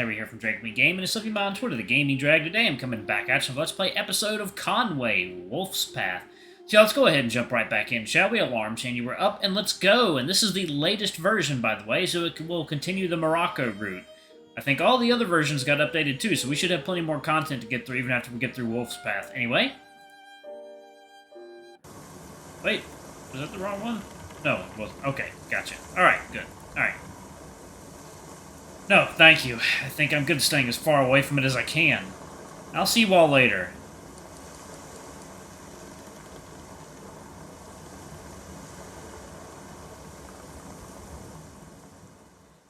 Never here from Drag Me Game, and it's looking on Twitter, the Gaming Drag. Today I'm coming back at you with Let's Play episode of Conway, Wolf's Path. So let's go ahead and jump right back in, shall we? Alarm chain, you were up, and let's go! And this is the latest version, by the way, so it will continue the Morocco route. I think all the other versions got updated too, so we should have plenty more content to get through even after we get through Wolf's Path. Anyway. Wait, was that the wrong one? No, it wasn't. Okay, gotcha. Alright, good. Alright. No, thank you. I think I'm good staying as far away from it as I can. I'll see you all later.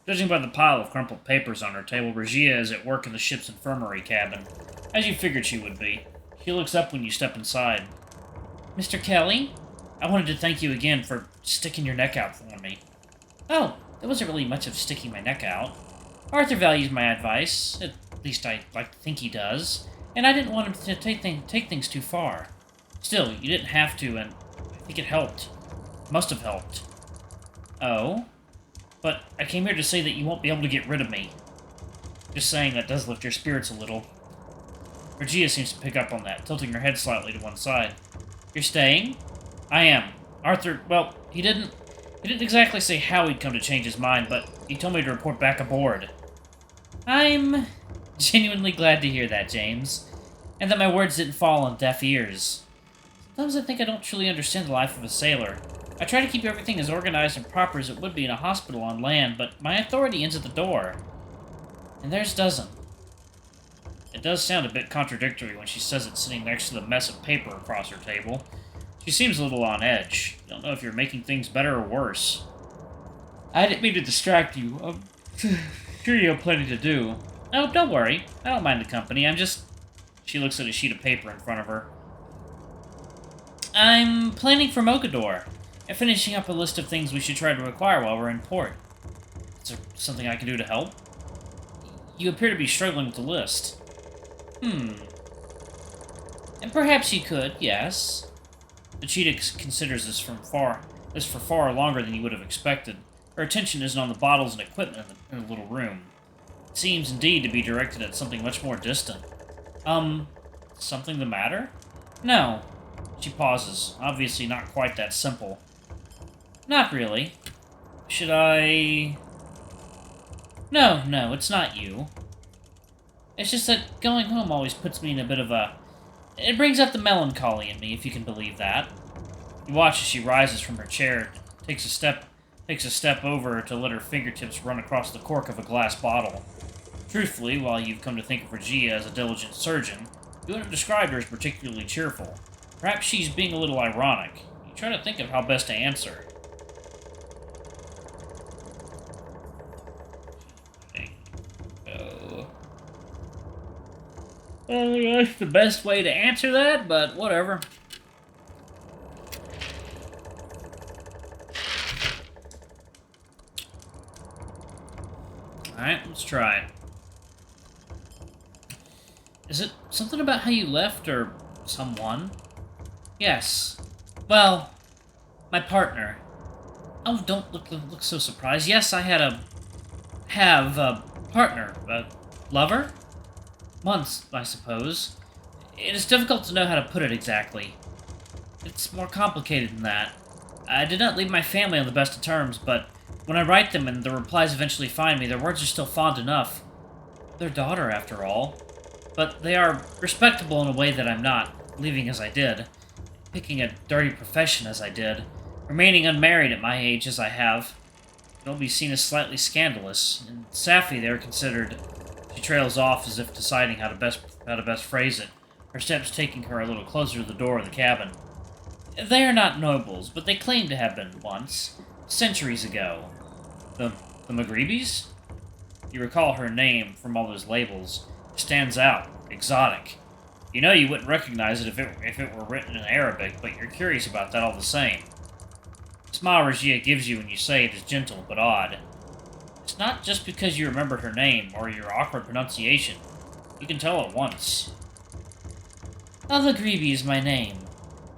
Judging by the pile of crumpled papers on her table, Rajeeyah is at work in the ship's infirmary cabin, as you figured she would be. She looks up when you step inside. Mr. Kelly? I wanted to thank you again for sticking your neck out for me. Oh, there wasn't really much of sticking my neck out. Arthur values my advice, at least I like to think he does, and I didn't want him to take things too far. Still, you didn't have to, and I think it helped. Must have helped. Oh? But I came here to say that you won't be able to get rid of me. Just saying, that does lift your spirits a little. Rajeeyah seems to pick up on that, tilting her head slightly to one side. You're staying? I am. Arthur, well, he didn't exactly say how he'd come to change his mind, but he told me to report back aboard. I'm genuinely glad to hear that, James. And that my words didn't fall on deaf ears. Sometimes I think I don't truly understand the life of a sailor. I try to keep everything as organized and proper as it would be in a hospital on land, but my authority ends at the door. And theirs doesn't. It does sound a bit contradictory when she says it sitting next to the mess of paper across her table. She seems a little on edge. Don't know if you're making things better or worse. I didn't mean to distract you. I'm sure you have plenty to do. Oh, don't worry. I don't mind the company. I'm just... She looks at a sheet of paper in front of her. I'm planning for Mogador, and finishing up a list of things we should try to acquire while we're in port. Is there something I can do to help? You appear to be struggling with the list. And perhaps you could, yes. The cheetah considers this for far longer than you would have expected. Her attention isn't on the bottles and equipment in the little room. It seems indeed to be directed at something much more distant. Something the matter? No. She pauses, obviously not quite that simple. Not really. Should I... No, it's not you. It's just that going home always puts me in a bit of a... It brings out the melancholy in me, if you can believe that. You watch as she rises from her chair, takes a step over to let her fingertips run across the cork of a glass bottle. Truthfully, while you've come to think of Rajeeyah as a diligent surgeon, you wouldn't have described her as particularly cheerful. Perhaps she's being a little ironic. You try to think of how best to answer. Well, that's the best way to answer that, but whatever. Alright, let's try it. Is it something about how you left, or someone? Yes. Well, my partner. Oh, don't look so surprised. Yes, I have a partner, a lover? Once, I suppose. It is difficult to know how to put it exactly. It's more complicated than that. I did not leave my family on the best of terms, but when I write them and the replies eventually find me, their words are still fond enough. Their daughter, after all. But they are respectable in a way that I'm not, leaving as I did, picking a dirty profession as I did, remaining unmarried at my age as I have. It'll be seen as slightly scandalous. In Safi, they're considered... She trails off as if deciding how to best phrase it, her steps taking her a little closer to the door of the cabin. They are not nobles, but they claim to have been once, centuries ago. The Maghrebis? You recall her name from all those labels. It stands out. Exotic. You know you wouldn't recognize it if it were written in Arabic, but you're curious about that all the same. The smile Rajeeyah gives you when you say it is gentle but odd. It's not just because you remembered her name, or your awkward pronunciation. You can tell at once. Al-Maghribi is my name.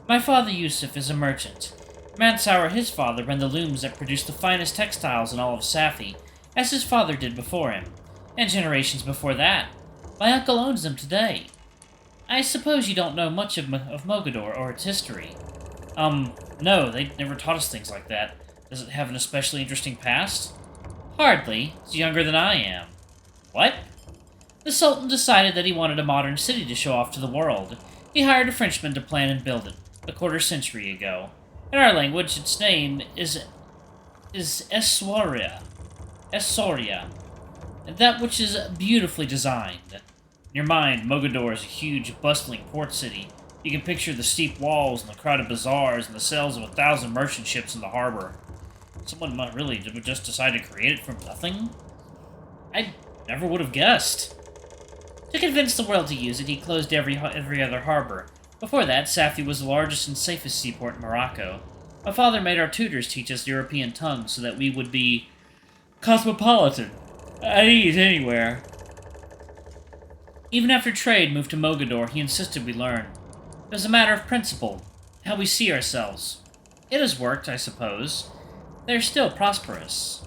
My father Yusuf is a merchant. Mansour, his father, ran the looms that produced the finest textiles in all of Safi, as his father did before him. And generations before that. My uncle owns them today. I suppose you don't know much of Mogador or its history. No, they never taught us things like that. Does it have an especially interesting past? Hardly. It's younger than I am. What? The Sultan decided that he wanted a modern city to show off to the world. He hired a Frenchman to plan and build it, a quarter-century ago. In our language, its name is Essoria. Essoria. That which is beautifully designed. In your mind, Mogador is a huge, bustling port city. You can picture the steep walls and the crowded bazaars and the sails of 1,000 merchant ships in the harbor. Someone might really just decide to create it from nothing? I never would have guessed. To convince the world to use it, he closed every other harbor. Before that, Safi was the largest and safest seaport in Morocco. My father made our tutors teach us European tongues so that we would be cosmopolitan, at ease anywhere. Even after trade moved to Mogador, he insisted we learn. It was a matter of principle, how we see ourselves. It has worked, I suppose. They're still prosperous.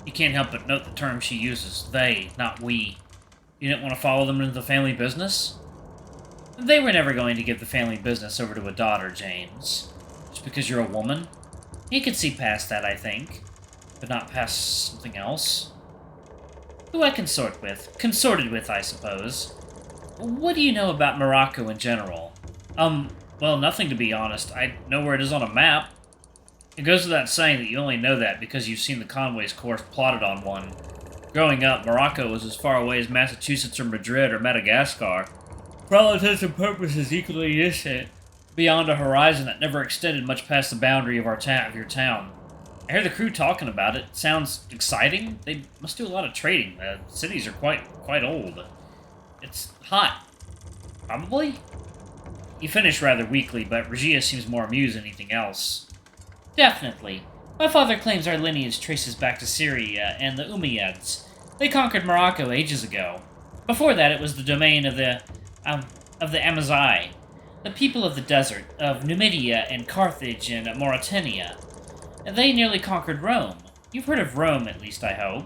You can't help but note the term she uses. They, not we. You didn't want to follow them into the family business? They were never going to give the family business over to a daughter, James. Just because you're a woman? You could see past that, I think. But not past something else. Who I consort with. Consorted with, I suppose. What do you know about Morocco in general? Well, nothing to be honest. I know where it is on a map. It goes without saying that you only know that because you've seen the Conway's course plotted on one. Growing up, Morocco was as far away as Massachusetts or Madrid or Madagascar. For all intents and purposes, equally distant, beyond a horizon that never extended much past the boundary of your town. I hear the crew talking about it. Sounds exciting. They must do a lot of trading. The cities are quite old. It's hot. Probably? You finish rather weakly, but Rajeeyah seems more amused than anything else. Definitely. My father claims our lineage traces back to Syria and the Umayyads. They conquered Morocco ages ago. Before that, it was the domain of the Amazigh, the people of the desert, of Numidia and Carthage and Mauritania. They nearly conquered Rome. You've heard of Rome, at least, I hope.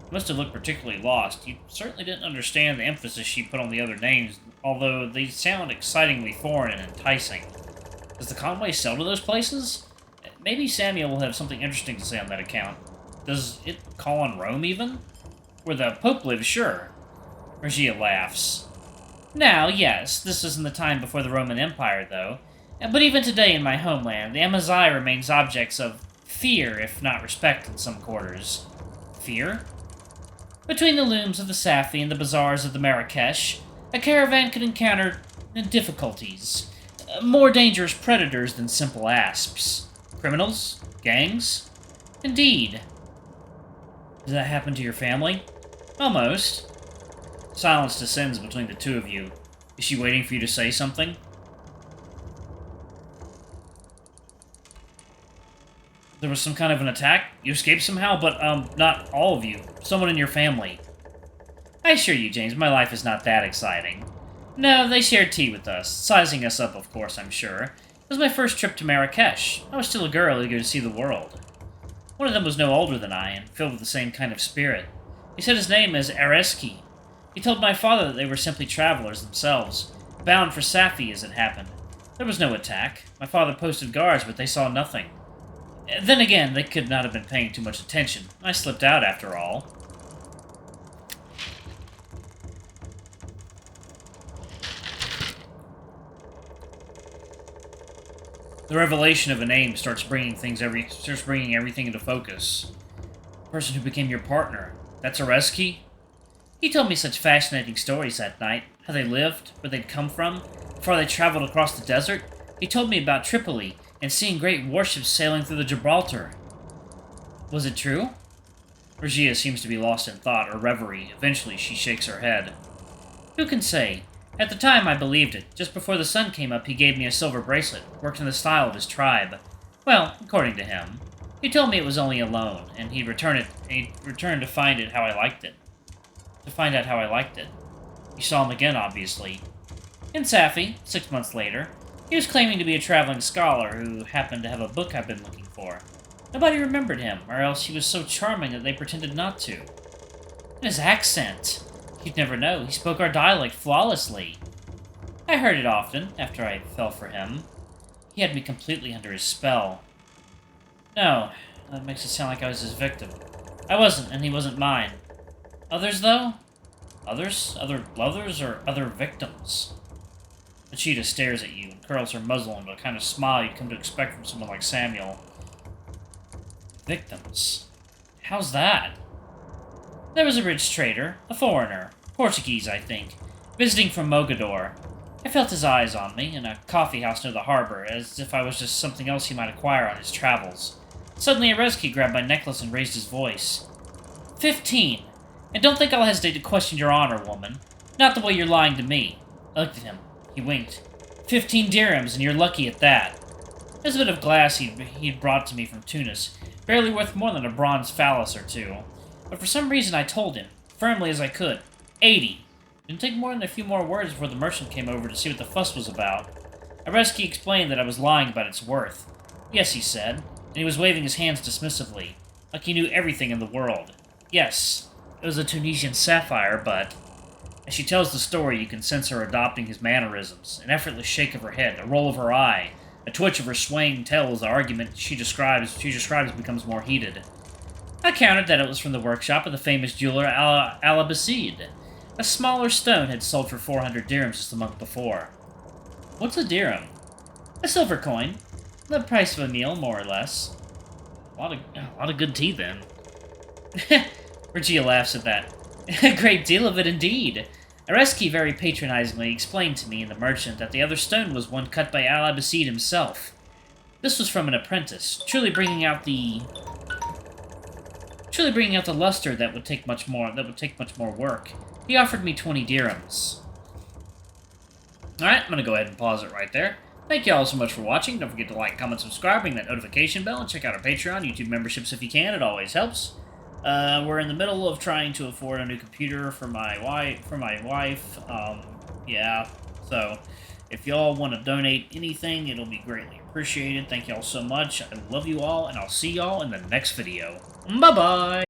You must have looked particularly lost. You certainly didn't understand the emphasis she put on the other names, although they sound excitingly foreign and enticing. Does the Conway sell to those places? Maybe Samuel will have something interesting to say on that account. Does it call on Rome, even? Where the Pope lives, sure. Rajeeyah laughs. Now, yes, this isn't the time before the Roman Empire, though. But even today in my homeland, the Amazigh remains objects of fear, if not respect, in some quarters. Fear? Between the looms of the Safi and the bazaars of the Marrakesh, a caravan could encounter difficulties. More dangerous predators than simple asps. Criminals? Gangs? Indeed. Does that happen to your family? Almost. Silence descends between the two of you. Is she waiting for you to say something? There was some kind of an attack? You escaped somehow, but, not all of you. Someone in your family. I assure you, James, my life is not that exciting. No, they shared tea with us. Sizing us up, of course, I'm sure. It was my first trip to Marrakesh. I was still a girl eager to see the world. One of them was no older than I, and filled with the same kind of spirit. He said his name is Areski. He told my father that they were simply travelers themselves, bound for Safi as it happened. There was no attack. My father posted guards, but they saw nothing. Then again, they could not have been paying too much attention. I slipped out, after all. The revelation of a name starts bringing everything into focus. The person who became your partner. That's Areski? He told me such fascinating stories that night. How they lived, where they'd come from, how far they traveled across the desert. He told me about Tripoli, and seeing great warships sailing through the Gibraltar. Was it true? Rajeeyah seems to be lost in thought or reverie. Eventually, she shakes her head. Who can say? At the time, I believed it. Just before the sun came up, he gave me a silver bracelet, worked in the style of his tribe. Well, according to him. He told me it was only a loan, and he'd returned to find out how I liked it. You saw him again, obviously. In Safi, 6 months later. He was claiming to be a traveling scholar who happened to have a book I've been looking for. Nobody remembered him, or else he was so charming that they pretended not to. And his accent! You'd never know, he spoke our dialect flawlessly. I heard it often, after I fell for him. He had me completely under his spell. No, that makes it sound like I was his victim. I wasn't, and he wasn't mine. Others, though? Others? Other lovers, or other victims? Rajeeyah stares at you and curls her muzzle into a kind of smile you'd come to expect from someone like Samuel. Victims? How's that? There was a rich trader, a foreigner, Portuguese, I think, visiting from Mogador. I felt his eyes on me in a coffee house near the harbor, as if I was just something else he might acquire on his travels. Suddenly, Arezki grabbed my necklace and raised his voice. 15! And don't think I'll hesitate to question your honor, woman. Not the way you're lying to me. I looked at him. He winked. 15 dirhams, and you're lucky at that. There's a bit of glass he'd brought to me from Tunis, barely worth more than a bronze phallus or two. But for some reason I told him, firmly as I could, 80. Didn't take more than a few more words before the merchant came over to see what the fuss was about. Arezki explained that I was lying about its worth. Yes, he said, and he was waving his hands dismissively, like he knew everything in the world. Yes, it was a Tunisian sapphire, but... As she tells the story, you can sense her adopting his mannerisms, an effortless shake of her head, a roll of her eye, a twitch of her swaying tail as the argument she describes becomes more heated. I counted that it was from the workshop of the famous jeweler Al-Abasid. A smaller stone had sold for 400 dirhams just a month before. What's a dirham? A silver coin. The price of a meal, more or less. A lot of good tea, then. Rajeeyah laughs at that. A great deal of it, indeed. Arezki very patronizingly explained to me and the merchant that the other stone was one cut by Al-Abasid himself. This was from an apprentice, truly bringing out the luster that would take much more work. He offered me 20 dirhams. Alright, I'm gonna go ahead and pause it right there. Thank you all so much for watching. Don't forget to like, comment, subscribe, ring that notification bell, and check out our Patreon, YouTube memberships if you can. It always helps. We're in the middle of trying to afford a new computer for my wife. Yeah. So, if y'all want to donate anything, it'll be greatly appreciated. Thank y'all so much. I love you all, and I'll see y'all in the next video. Bye-bye!